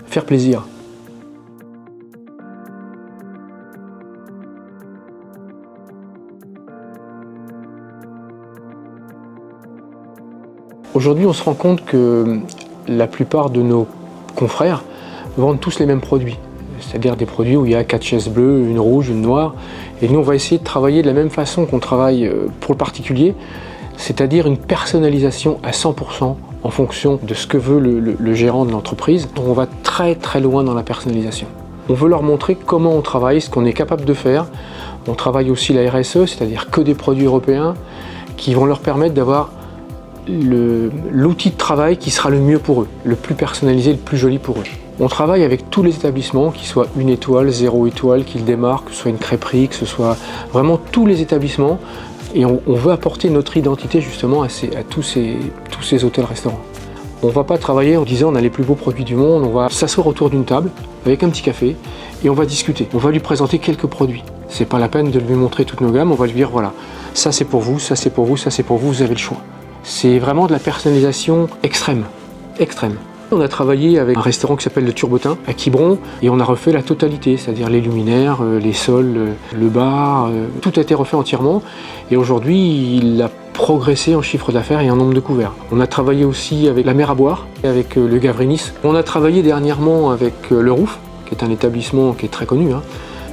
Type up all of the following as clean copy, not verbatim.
faire plaisir. Aujourd'hui, on se rend compte que la plupart de nos confrères vendent tous les mêmes produits. C'est-à-dire des produits où il y a 4 chaises bleues, une rouge, une noire. Et nous, on va essayer de travailler de la même façon qu'on travaille pour le particulier, c'est-à-dire une personnalisation à 100% en fonction de ce que veut le gérant de l'entreprise. On va très très loin dans la personnalisation. On veut leur montrer comment on travaille, ce qu'on est capable de faire. On travaille aussi la RSE, c'est-à-dire que des produits européens qui vont leur permettre d'avoir l'outil de travail qui sera le mieux pour eux, le plus personnalisé, le plus joli pour eux. On travaille avec tous les établissements, qu'ils soient 1 étoile, 0 étoile, qu'ils démarrent, que ce soit une crêperie, que ce soit vraiment tous les établissements. Et on veut apporter notre identité justement à tous ces hôtels-restaurants. On ne va pas travailler en disant on a les plus beaux produits du monde, on va s'asseoir autour d'une table avec un petit café et on va discuter. On va lui présenter quelques produits. C'est pas la peine de lui montrer toutes nos gammes, on va lui dire voilà, ça c'est pour vous, ça c'est pour vous, ça c'est pour vous, vous avez le choix. C'est vraiment de la personnalisation extrême, extrême. On a travaillé avec un restaurant qui s'appelle le Turbotin à Quiberon et on a refait la totalité, c'est-à-dire les luminaires, les sols, le bar, tout a été refait entièrement et aujourd'hui il a progressé en chiffre d'affaires et en nombre de couverts. On a travaillé aussi avec la mer à boire, avec le Gavrinis. On a travaillé dernièrement avec le Rouf, qui est un établissement qui est très connu.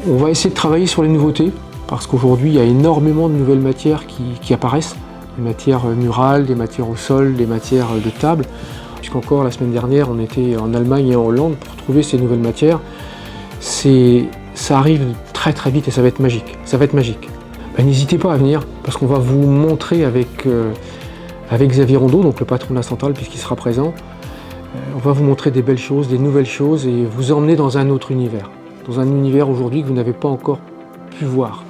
On va essayer de travailler sur les nouveautés parce qu'aujourd'hui il y a énormément de nouvelles matières qui apparaissent, des matières murales, des matières au sol, des matières de table. Puisqu'encore la semaine dernière, on était en Allemagne et en Hollande pour trouver ces nouvelles matières. Ça arrive très très vite et ça va être magique. Ça va être magique. N'hésitez pas à venir parce qu'on va vous montrer avec Xavier Rondeau, donc le patron de la centrale, puisqu'il sera présent. On va vous montrer des belles choses, des nouvelles choses et vous emmener dans un autre univers. Dans un univers aujourd'hui que vous n'avez pas encore pu voir.